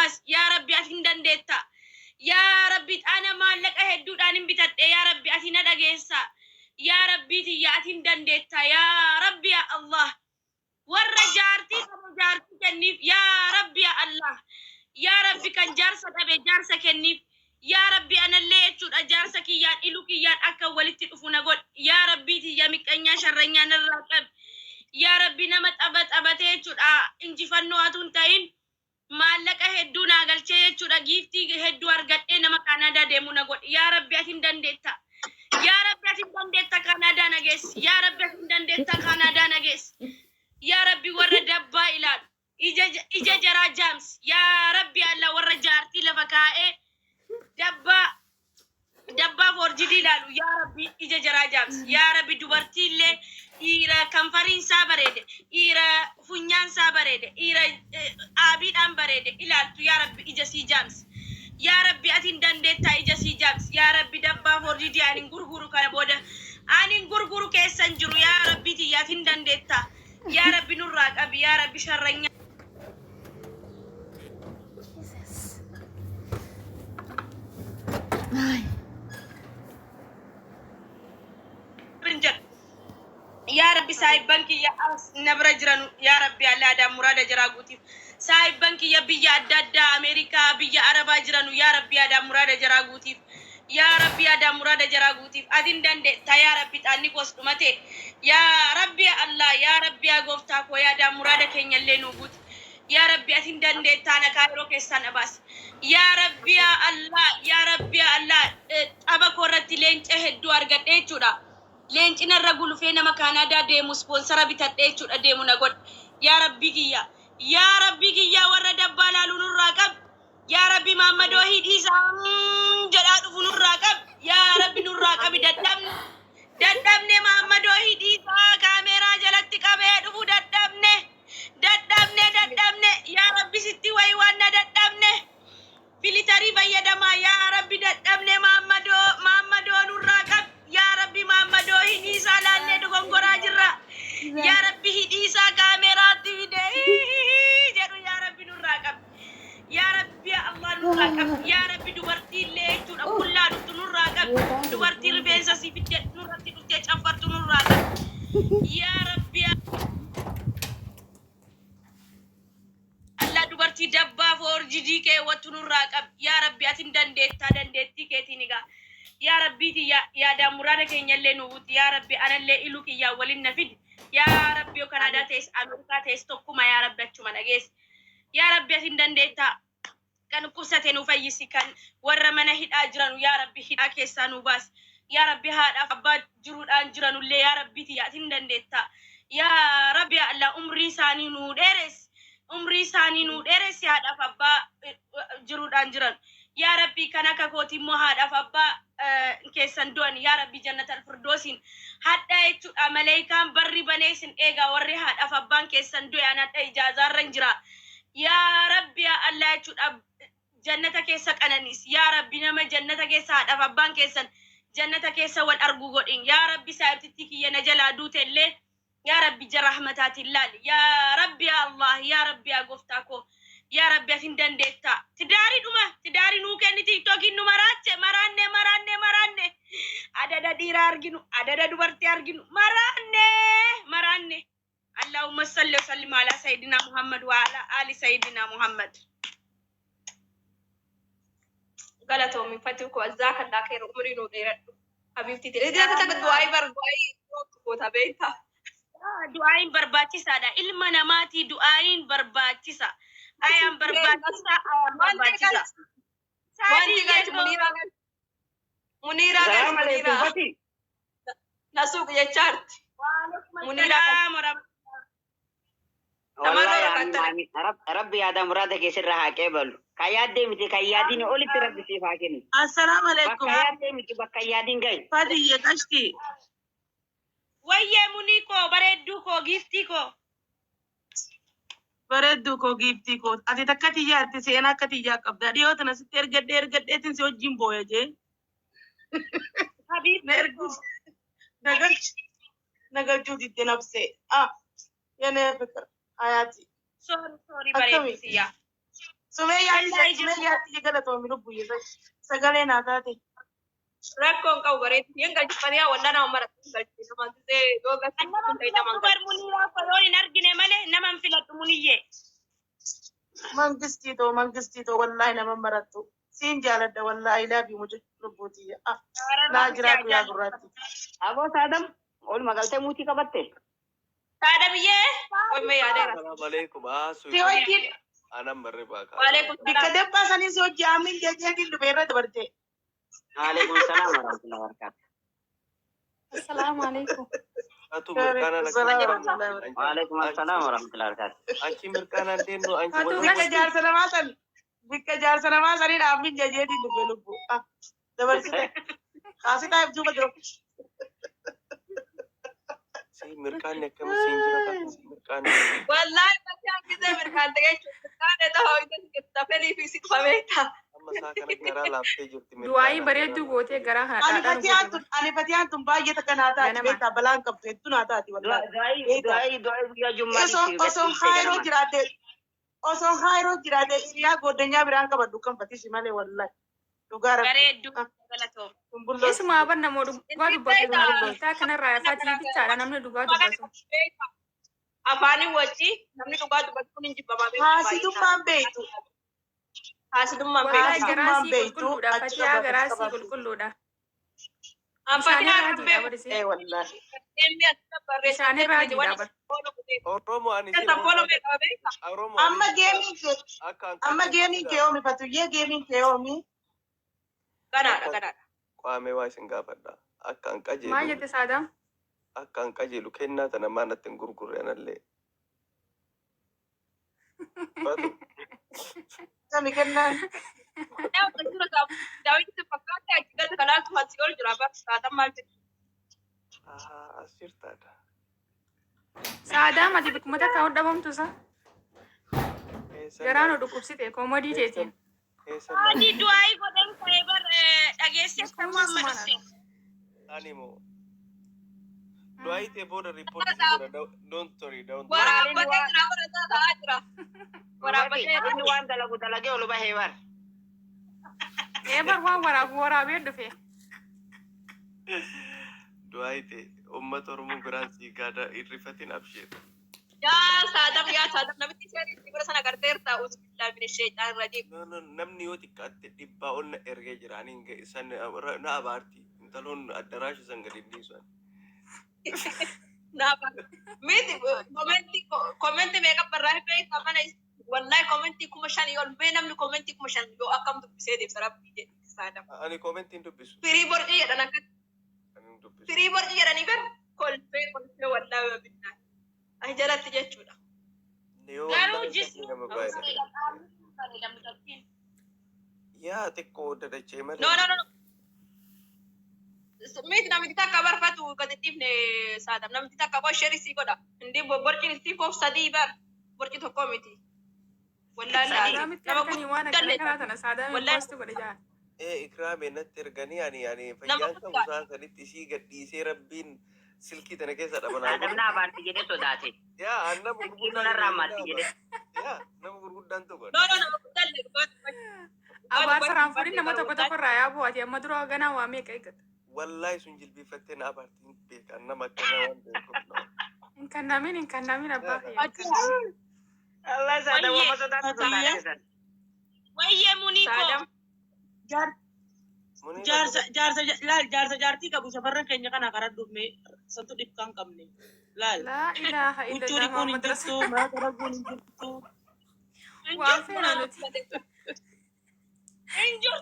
baas yaa rabbi ati hin dandeetta yaa rabbi ana maallaqa hedduudhaan hin bitadhe yaa rabbi ati na dhageessa yaa rabbi tiyya ati hin dandeetta yaa rabbi yaa Allah warra jaartii qabu jaartii kenniif yaa rabbi yaa Allah yaa rabbi kan jaarsa dhabe jaarsa kenniif yaa rabbi anallee jechuudha jaarsa kiyyaan ilu kiyyaan akka walitti dhufu na godh yaa rabbi tiyya miqqanyaa sharranyaa narraa qabi yaa rabbi nama xabatee jechuudha injifannoo atuun ta'in maallaqa hedduu naa galchee jechuudha giiftii hedduu argadhee nama Kanaadaa deemu na godhi yaa rabbi ati hin dandeetta yaa rabbi ati hin dandeetta Kanaadaa na geessi yaa rabbi ati hin dandeetta Kanaadaa na geessi yaa rabbi warra dabbaa ilaalu ija jaraa jaams yaa rabbi alla warra jaartii lafa kaa'ee dabbaa forjidii ilaalu yaa rabbi ija jaraa jaams yaa rabbi dubartii illee dhiira kanfariin isaa bareede dhiira funyaan isaa bareede dhiira aabiidhaan bareede ilaaltu yaa rabbi ija sii jaams yaa rabbi ati hin dandeettaa ija sii jaams yaa rabbi dabbaa forjidii ani hin gurguru kana booda ani hin gurguru keessan jiru yaa rabbi tiyya ati hin dandeettaa yaa rabbi nurraa qabi yaa rabbi sharranyaa يا ربي سايب بنكي يا نبرة جرانو يا ربي الله دا مراد جرا غوتيف سايب بنكي يا بيا دادا أمريكا بيا عربا جرانو يا ربي دا مراد جرا غوتيف يا ربي دا مراد جرا غوتيف أدين دند تا يا ربي تاني كوستماتي يا ربي الله يا ربي غوفتاكو يا دا مراد كينيا لينو غوت يا ربي أدين دند تانا كايرو كيسان أباس يا ربي الله يا ربي الله أبا كورتي لين تهدو أرغت إيشودا لين الرجل فينا مكان دا ديمو سبونسر بتدعي شو ديمو نقول يا ربي كيا ورد بالا لون راكب يا ربي محمد وحيد إسام جلاد فنون راكب يا ربي نور راكب ددمني محمد وحيد إسام كاميرا جلاد تكابه دفو ددمني يا ربي ستي ويوانا ددمني فيلتري بيدما يا ربي ددمني محمد نور راكب يا ربي محمد وحيد إسام لالي دكم قراجرة يا ربي هديسا كاميرات فيدي جرو يا ربي نور راكب يا ربي يا الله نور راكب يا ربي دوبرتي اللي تنا كلها نور راكب دوبرتي ربيزا سيفيد نور رتي نور تشافر نور راكب يا ربي الله دوبرتي دبا فورجي كي وتنور راكب يا ربي أتندندتي كيتينيغا يا ربي يا دامورا كينيا اللي نوت يا ربي أنا اللي إلوك يا ولين نفيد يا ربي وكندا تيس أمريكا تيس توكما يا ربي أتشوما نجيس يا ربي أتندندتا كان قصة نوفيسي كان ورمنا هيد أجرانو يا ربي هيد أكيسانو باس يا ربي هاد أفباد جرود أجرانو اللي يا ربي تي أتندندتا يا ربي الله أمري ساني نو ديرس يا هاد أفبا جرود أجران يا ربي كانك كوتي مهاد أفبا كيسان دوان يا ربي جنة الفردوسين حتى يتو ملايكان بري بنيسن إيغا وري هاد أفبان كيسان دوان إجازة رنجرا يا ربي يا الله يتو جنة كيسك أنانيس يا ربي نما جنة كيسا هاد أفبان كيسان جنة كيسا والأرقو قدين يا ربي سايبتتكي ينجلا دوت اللي يا ربي جرحمتات الله يا ربي يا الله يا ربي يا قفتاكو يا ربي أتندن ديتا تداري نوكي تيك توكي نو مرانة ada dira arginu ada dubarti arginu marane Allahumma salli wa sallim ala sayyidina Muhammad wa ala ali sayyidina Muhammad galato min fatu ko azaka da khairu umri no dheeradhu habibti te idda ta du'ai ko tabeta du'ain barbaachisaadha ilma namaati du'ain barbaachisa ayam barbaachisa wanti gachi munira nasuk ya chart munira ربي هذا مرادك يسرها كيبل كيادي متي كيادين أولي تربي في فاكني السلام عليكم كيادي متي بكيادين جاي فادي يكشتي ويا مونيكو بردوكو جيفتيكو بردوكو جيفتيكو أتي تكتي يا أتي سينا كتي يا كبدا ديو تناسي ترجع تنسي وجيمبو يا جي حبيب نرجس نقل جودي تنافسي يا نفكر آياتي sorry بريتي يا Sumayyaa galatoon mi lubbu sagalee naa taate. Rakkoon qabu bareedu yin galchifanii walla nama maratti galchee nama gisee dooga kun ta'e nama galchee. Yoo hin argine malee nama hin filadhu muniyyee. Mangistiitoo wallaahi nama marattu. Siin jaaladha wallaahi laabii mucaa lubbuutii. Naa jiraatu yaa gurraatti. Aboo Saadam ol magaltee muutii qabatte. Saadabiyyee qommee yaadeera. Assalamu alaikum. Si hojii Anam marriba ka. Waalaikum bikka debbaa sanii si hojii aamin jejeetiin dhufeerra dabarte. Alaikum salam warahmatullahi wabarakatuh. Assalamu alaikum. Atu mirkana nak. Waalaikum assalam warahmatullahi wabarakatuh. Anchi mirkana denu anchi Atu Bikka jaarsa namaa sanii aamin jejeetiin dhufe lubbu. Dabarsite. Kaasitaa ibsuuba jiru. si mirkana kam sinjira ka mirkana. Wallahi pasti gisee mirkaan ta'ee mirkaan ta'uu inni tafeli fi si qabeeta. Amma saa kana gara laaftee jirti mirkana. Du'aayi bareedduu gootee gara haadhaadhaan Ani fatiyaan tun baay'ee takka naa taati beektaa balaan qabdu hedduu naa taati wallaahi. Du'aayi guyyaa jummaatti. Osoo haayiroo jiraate iriyaa goddanyaa biraan qabadhu kan fatisi malee wallaahi. Dhugaa rabbi. Bareedduu galatoo. Isuma aban namoo dhugaa dubbatu dubbata kanarraa fatii bichaadha namni dhugaa dubbatu. Afaanii wajji namni dhugaa dubbatu kun hin jibbamaa beeku. Haasidummaan beektu. Haasidummaan Waa'ee beeku. garaasii qulqulluudha fatii garaasii qulqulluudha. Afaanii Bishaan haadhuun beeku. irraa Wallaahi. Deemni asirra barreessaa. Bishaan irraa jiidha. Oromo ani si. Tampoolo meeqa beeka? Oromo. Amma geemiin kee oomi fatuyyee geemiin kee oomi. Ganaadha. Qaamee waa isin gaafadha. Akka an Maal qajeelu. jette Saadam? Akka an qajeelu kennaa tana maan natti hin gurgurre anallee. Sami kennaan. Daawwitti fakkaata achi gadi kanaatu hansi ol jira bara saatan maal jedhu. As jirtaadha. Saadam ati bikkuma takka hodhabamtu sa? Garaan nu dhukkubsite koomodii teetiin. Adi du'aayi godhan ta'ee bar dhageessee akkuma amma dhufte. Ani moo. Du'aayi ta'e booda riippoortii jira. Don't worry. Waraabbatee jira waraabbataa ta'aa jira. Waraabbatee Inni waan dalagu dalagee ol bahee bar. Eebar waan waraabee dhufe. Du'aayi ta'e uummata Oromoo biraan sii gaada irrifatiin abshee. yaa saadam namichi isheen bira sana garteerta usbilaa bin sheetaan rajim. No, namni yoo xiqqaatte dhibbaa ol na ergee jira. Ani san na abaarti. Intaloon addaraasha san gadi dhiisan. Naaf miti koomenti meeqa barraa hin beektu mana wallahi koomenti kuma shan yoo bee namni koomenti kuma shan yoo akkam dubbisee deemsa rabbii jedhe saadam. Ani koomentiin dubbisu. Firii borcii jedhan akka firii borcii jedhanii gar kolfee wallahi binnaa. Ani jalatti jechuudha. Garuu jisi yaa xiqqoo dadachee malee. no. Miti namni takka barfatu gadi dhiifne saadam namni takka qoshee isii godha. Indi borciin isii foof sadii bar borcii tokko miti. Saadamitti arganii waan akkana kanaa tana saadamiin poosti godhe jaa. Ikraamee natti erganii ani fayyaan qabu isaan sanitti isii gadhiisee rabbiin silkii tana keessa dhabanaa. Adam na abaarti jedhee sodaate. Yaa nama Gurguddaan narraa maalti jedhee. Yaa nama gurguddaan tokko. No. Abaarsa raanfuudhin nama tokko irraa yaa bu'aati amma dura ganaa waa meeqa eeggata. Wallahi sun jilbifattee na abaartiin beekan nama akkana waan beekuuf. Hin kannamin abbaa kee. Allah saadam wama sodaate. Wayyee Muniiko. Jaarsa jaartii qabu shamarran keenya kana karaa dhufne santu dhibkaan qabne. Laal. Laa ilaaha Huccuu illallah dhiquun hin Muhammad jirtu, maata raguun hin jirtu. Waan feena nuti.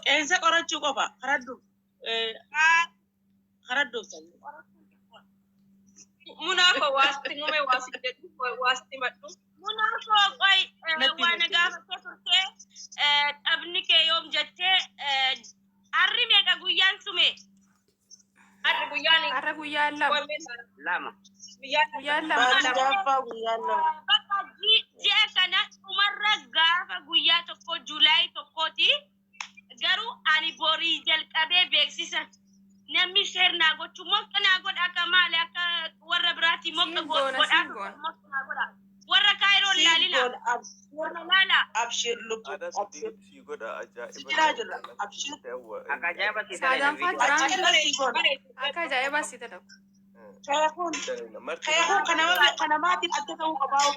Qeensa qorachuu qofa karaa dhuf. Karaa dhufsan. Munaafo waasti mume waasti jedhu waasti madhu. Munaafo qoy waan gaafa turtee dhabni kee yoom jettee harri meeqa guyyaan sume? Harri guyyaan Har'a guyyaan lama. Lama. Guyyaan lama. Baati gaafa guyyaan lama. Bakka ji'a kana dhumarra gaafa guyyaa tokko Juulaay tokkooti garuu ani borii jalqabee beeksisa. Namni sheer naa gochuu moqa naa godha akka maali akka warra biraati moqa godha. Warra kaayiroo Abshir lubbu. Adas Abshir. si godha ajaa'iba. Sibiraa jirra. Abshir. Akka ajaa'iba si Saadaan faa Achi jiraan irra si goona. akka ajaa'ibaa si ta'u. Kayakun kanamaatiin adda ta'uu qabaa.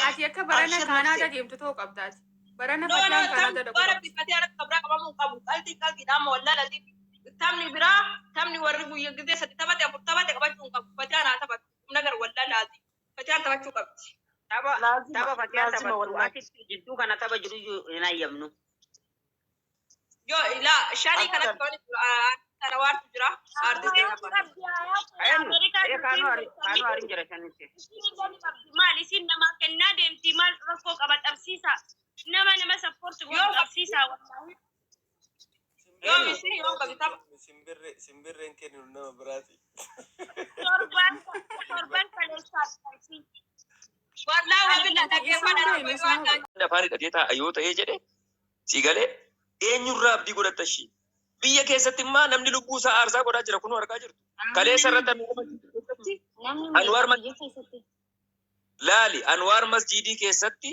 Ati akka barana Kaanaada deemtu ta'uu qabdaati. Barana fayyaan Kaanaada dhaquu qabdi. Tamni biraa tamni warri guyyaa gidee sadi taphate afur taphate qabachuu qabu. Fataan haa taphatu. Nagar wallaalaati. Fataan taphachuu qabdi. tapha fakkiyaa taphatu asitti jidduu kana tapha jiru hin hayyamnu. Yoo ilaa shanii kanatti tooni kana waantu jira. Artistii Kaanuu harin jira shanitti. maal isin namaa kennaa deemti maal rakkoo qaba dhabsiisa. Nama sappoorti godhu dhabsiisa wallahi. Yoo misiri yoo qabi tapha. Simbirreen kennu nama biraati. Torban kaleessaa wallahi wabila dhagee waan Afaan hidhatee taa'a yoo ta'ee jedhe si galee eenyurraa abdii godhatta ishii. Biyya keessatti immoo namni lubbuu isaa aarsaa godhaa jira kunuu argaa jirtu. Kaleessa irratti Anwaar masjiidii keessatti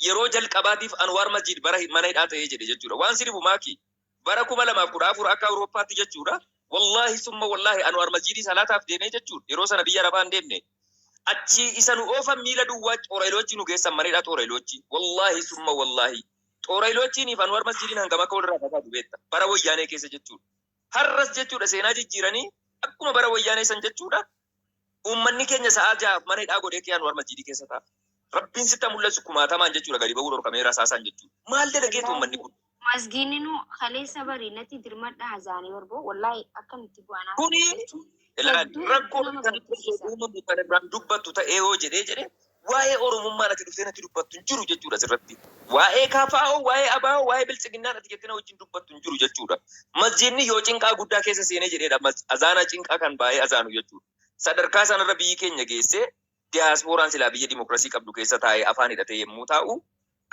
yeroo jalqabaatiif Anwaar masjiid bara mana hidhaa ta'ee jedhe jechuudha. Waan si dhibu maaki bara 2014 akka Awurooppaatti jechuudha. Wallahi summa wallahi Anwaar masjiidii salaataaf deemee jechuudha. Yeroo sana biyya Arabaa hin deemne. Achi isa nu oofan miila duwwaa xoorayiloochi nu geessan mana hidhaa xoorayiloochi. Wallahi summa wallahi. Xoorayiloochiin fi Anwaar masjiidiin hangam akka walirraa fagaatu beekta. Bara wayyaanee keessa jechuudha. Har'as jechuudha seenaa jijjiiranii akkuma bara wayyaanee san jechuudha. Uummanni keenya sa'aa ja'aaf mana hidhaa godhee kee Anwaar masjiidii keessa ta'a. Rabbiin sitta mul'atu kumaatamaan jechuudha gadi bahuu dhorkamee rasaasaan jechuudha. Maal dalageetu uummanni kun? Masgiinni nu kaleessa barii natti dirmadha hazaanii warboo wallahi akkamitti bu'anaa. Kuni rakkoo uumamu kan irraan dubbattu ta'ee yoo jedhee waa'ee Oromummaa natti dhuftee natti dubbattu hin jiru jechuudha asirratti. Waa'ee KFO, waa'ee ABO, waa'ee bilchiginnaa natti jettee na wajjin dubbattu hin jiru jechuudha. Masjiidni yoo cinqaa guddaa keessa seenee jedheedha azaana cinqaa kan baay'ee azaanu jechuudha. Sadarkaa sanarra biyyi keenya geessee diyaaspooraan silaa biyya dimokiraasii qabdu keessa taa'ee afaan hidhatee yommuu taa'u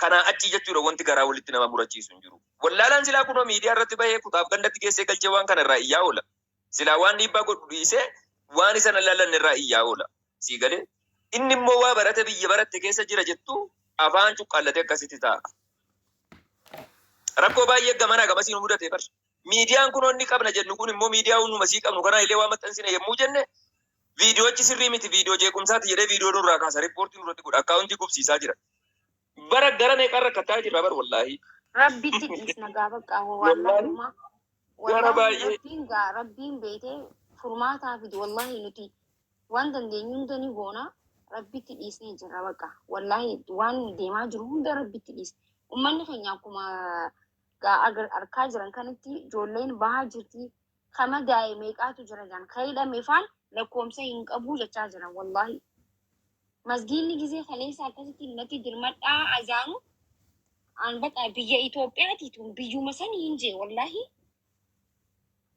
kanaa achi jechuudha wanti garaa walitti nama murachiisu hin jiru. Wallaalaan silaa kunoo miidiyaa irratti bahee kutaaf gandatti geessee galchee waan kana irraa iyyaa oola. Silaa waan dhiibbaa godhu dhiisee waan isa laallanne irraa iyyaa oola. Sii galee inni immoo waa barate biyya baratte keessa jira jettu afaan cuqqaallatee akkasitti ta'a. Rakkoo baay'ee gamanaa gamasii nu mudate bar. Miidiyaan kun onni qabna jennu kun immoo miidiyaa hunduma sii qabnu kanaa illee waa maxxansine yommuu jenne viidiyoochi sirrii miti viidiyoo jeequmsaati jedhee viidiyoo nurraa kaasa riippoortii nurratti godha akkaawuntii gubsiisaa jira. Bara gara meeqaa rakkattaa jirra bar wallaahi. Rabbitti dhiisna gaafa qabu wallaahi. Gara baay'ee. Rabbiin beekee furmaataa fidi wallahi nuti waan dandeenyu hunda ni goona. Rabbitti dhiisnee jirra baqa. Wallahi waan deemaa jiru hunda rabbitti dhiisne. Uummanni keenya akkuma arkaa jiran kanatti ijoolleen bahaa jirti. Kama daa'ee meeqaatu jira jiran. Kan hidhame faan lakkoomsa hin qabu jechaa jiran wallahi. Masgiinni gisee kaleessa akkasitti natti dirmadhaa azaanu. An baqa biyya Itoophiyaatiitu biyyuma sanii hin jee wallahi.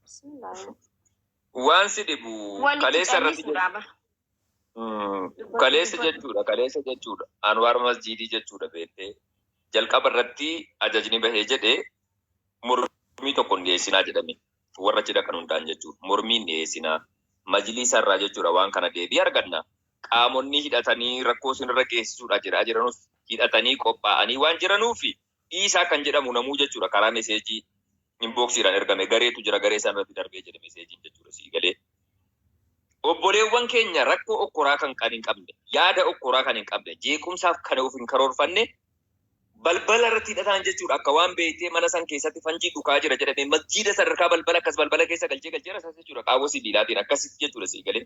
Bismillah. Waan si dhibu kaleessa irratti kaleessa jechuudha Anwaar masjiidii jechuudha beektee jalqaba irratti ajajni bahee jedhee mormii tokko hin dhiyeessinaa jedhame warra cidha kan hundaan jechuudha mormii hin dhiyeessinaa majliisa irraa jechuudha waan kana deebii arganna qaamonni hidhatanii rakkoo sinirra geessisuudha jedhaa jiranus hidhatanii qophaa'anii waan jiranuufi dhiisaa kan jedhamu namuu jechuudha karaa meseejii inboksiidhaan ergame gareetu jira garee isaan irratti darbee jedhe meseejiin jechuudha sii galee. Obboleewwan keenya rakkoo okkoraa kan hin qabne yaada okkoraa kan hin qabne jeequmsaaf kan of hin karoorfanne balbala irratti hidhataan jechuudha akka waan beektee mana san keessatti fanjii dhukaa jira jedhame masjiida sadarkaa balbala akkas balbala keessa galchee rasaasa jechuudha qaawwa sibiilaatiin akkasitti jechuudha sii galee.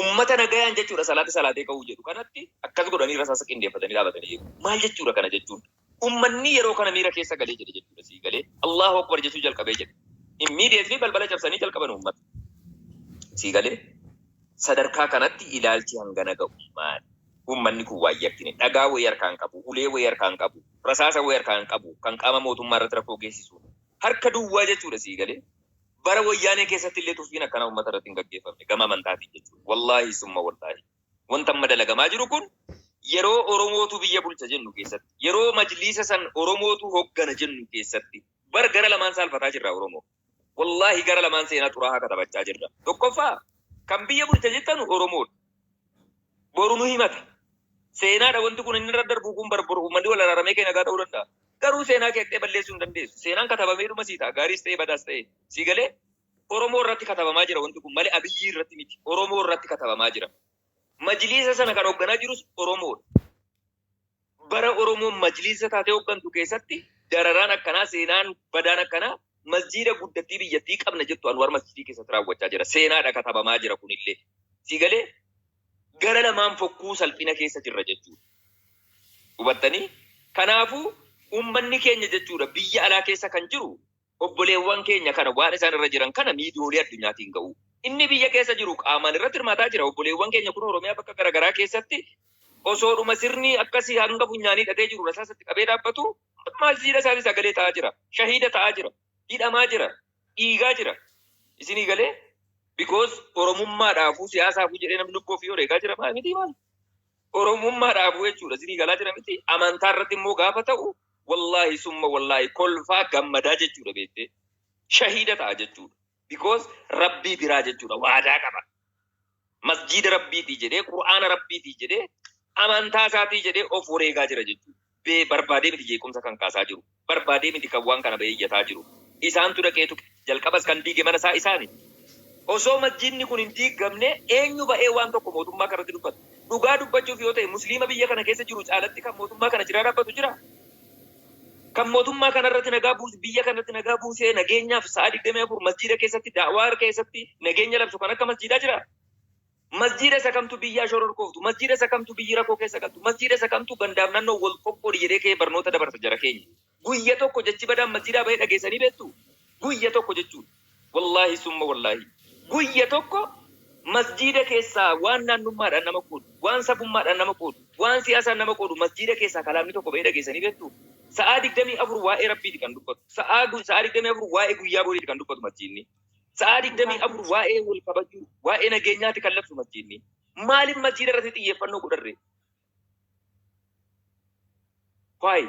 Ummata nagayaan jechuudha salaatee ka'uu jedhu kanatti akkas godhanii rasaasa qindeeffatanii dhaabatanii maal jechuudha kana jechuun ummanni yeroo kana miira keessa galee jedhe jechuudha sii galee Allahu akbar jechuu jalqabee jedhe immediately balbala cabsanii jalqaban ummata. Sii galee sadarkaa kanatti ilaalchi hangana ga'u maal uummanni kun waa yakkine dhagaa wayii harkaan qabu ulee wayii harkaan qabu rasaasa wayii harkaan qabu kan qaama mootummaa irratti rakkoo geessisu harka duwwaa jechuudha sii galee bara wayyaanee keessatti illee tuffiin akkana uummata irratti hin gaggeeffamne gama amantaatiin jechuudha wallaahi summa wallaahi wanta amma dalagamaa jiru kun yeroo Oromootu biyya bulcha jennu keessatti yeroo majliisa san Oromootu hoggana jennu keessatti bara gara lamaan saalfataa jirra Oromoo. Wallahi gara lamaan seenaa xuraa'aa katabachaa jirra. Tokkoffaa kan biyya bulcha jettan Oromoodha. Boru nu himata. Seenaadha wanti kun inni irra darbu kun barbaru uummanni wal araaramee kee nagaa ta'uu danda'a. Garuu seenaa keettee balleessuu hin dandeessu. Seenaan katabamee dhuma sii ta'a. Gaariis ta'e badaas ta'e. Sii galee Oromoo irratti katabamaa jira wanti kun malee Abiyyii irratti miti. Oromoo irratti katabamaa jira. Majliisa sana kan hoogganaa jirus Oromoodha. Bara Oromoon majliisa taatee hooggantu keessatti dararaan akkanaa seenaan badaan akkanaa masjiida guddattii biyyattii qabna jettu Anwar masjidii keessatti raawwachaa jira. Seenaadha katabamaa jira kunillee. Sii galee gara lamaan fokkuu salphina keessa jirra jechuudha. Hubattanii? Kanaafuu uummanni keenya jechuudha biyya alaa keessa kan jiru obboleewwan keenya kana waan isaan irra jiran kana miidiyaalee addunyaatiin ga'u. Inni biyya keessa jiru qaamaan irratti hirmaataa jira. Obboleewwan keenya kun Oromiyaa bakka garaagaraa keessatti osoodhuma sirni akkasii hanga funyaanii dhagee jiru rasaasatti qabee dhaabbatu masjiida isaatii sagalee ta'aa jira. Shahiida ta'aa jira. Hidhamaa jira. Dhiigaa jira. Isinii galee? Because Oromummaadhaafuu siyaasaafuu jedhee namni lubbuu ofii wareegaa jira maa miti maal? Oromummaadhaafuu jechuudha isinii galaa jira miti. Amantaa irratti immoo gaafa ta'u wallaahi summa wallaahi kolfaa gammadaa jechuudha beektee. Shahiida ta'a jechuudha. Because rabbii biraa jechuudha waadaa qaba. Masjiida rabbiitii jedhee Qur'aana rabbiitii jedhee amantaa isaatii jedhee of wareegaa jira jechuudha. Barbaadee miti jeequmsa kan kaasaa jiru. Barbaadee miti kan waan kana baay'ataa jiru. Isaantu dhaqeetu jalqabas kan diige mana isaa isaani. Osoo masjiidni kun hin diigamne eenyu ba'ee waan tokko mootummaa kanatti dubbata. Dhugaa dubbachuuf yoo ta'e musliima biyya kana keessa jiru caalatti kan mootummaa kana jiraa dhaabbatu jira. Kan mootummaa kanarratti nagaa buuse biyya kanatti nagaa buusee nageenyaaf sa'a 24 masjiida keessatti daawwaa keessatti nageenya labsu kan akka masjiidaa jira. Masjiida isa kamtu biyyaa shororkooftu, masjiida isa kamtu biyyi rakkoo keessa galtu, masjiida isa kamtu gandaaf naannoo wal qoqqoodi jedhee kee barnoota dabarsa jara keenya. Guyya tokko jechi badaan masjiidaa bahee dhageessanii beektu. Guyya tokko jechuudha. Wallaahi summa wallaahi. Guyya tokko masjiida keessaa waan naannummaadhaan nama qoodu, waan sabummaadhaan nama qoodu, waan siyaasaan nama qoodu masjiida keessaa kalaamni tokko bahee dhageessanii beektu. Sa'aa 24 waa'ee rabbiiti kan dubbatu. Sa'aa 24 waa'ee guyyaa booriiti kan dubbatu masjiidni. Sa'aa 24 waa'ee wal kabajuu, waa'ee nageenyaati kan labsu masjiidni. Maaliif masjiida irratti xiyyeeffannoo godharre? Faayi.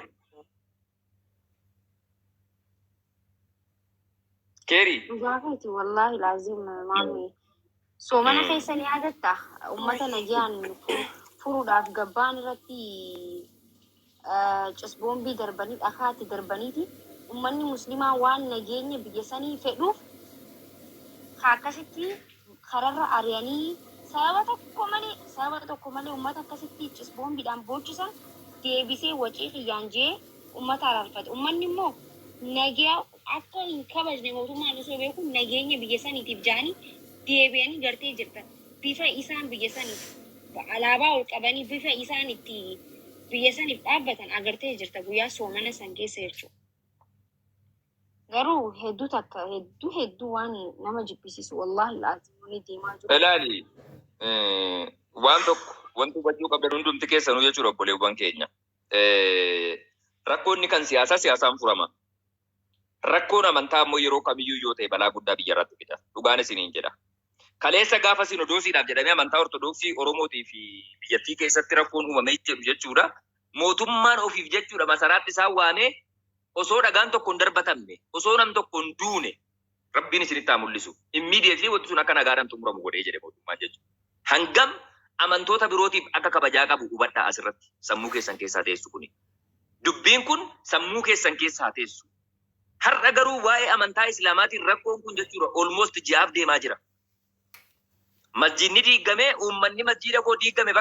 Keeri. Gaafati wallahi laazim maami. So mana keessanii yaadatta uummata nagaan furuudhaaf gabbaan irratti cisboombii darbanii dhakaatti darbaniiti uummanni muslimaa waan nageenya biyya sanii fedhuuf akkasitti kararra ari'anii sababa tokko malee uummata akkasitti cisboombiidhaan boochisan deebisee wacii xiyyaan jee uummata araarfate. Uummanni immoo nagaa akka hin kabajne mootummaan osoo beeku nageenya biyya saniitiif jaanii deebi'anii gartee jirtan. Bifa isaan biyya saniif alaabaa ol qabanii bifa isaan itti biyya saniif dhaabbatan agartee jirta guyyaa soomana san keessa jechuudha. Garuu hedduu waan nama jibbisiisu wallahi laazimni deemaa jiru. Ilaali waan tokko wanti hubachuu qabdan hundumti keessanuu jechuudha obboleewwan keenya. Rakkoonni kan siyaasaan furama. Rakkoon amantaa immoo yeroo kamiyyuu yoo ta'e balaa guddaa biyya irratti fida. Dhugaan isiniin jedha. Kaleessa gaafa sinodoosiidhaaf jedhamee amantaa ortodoksii Oromootii fi biyyattii keessatti rakkoon uumamee jedhu jechuudha. Mootummaan ofiif jechuudha masaraatti isaan waamee osoo dhagaan tokko hin darbatamne, osoo nam tokko hin duune rabbiin isinitti haa mul'isu. Immediately wanti sun akka nagaadhaan xumuramu godhee jedhe mootummaan jechuudha. Hangam amantoota birootiif akka kabajaa qabu hubadhaa asirratti sammuu keessan keessaa teessu kuni. Dubbiin kun sammuu keessan keessaa teessu. Har'a garuu waa'ee amantaa Islaamaatiin rakkoon kun jechuudha almost ji'aaf deemaa jira. Masjiidni diigamee uummanni masjiida koo diigame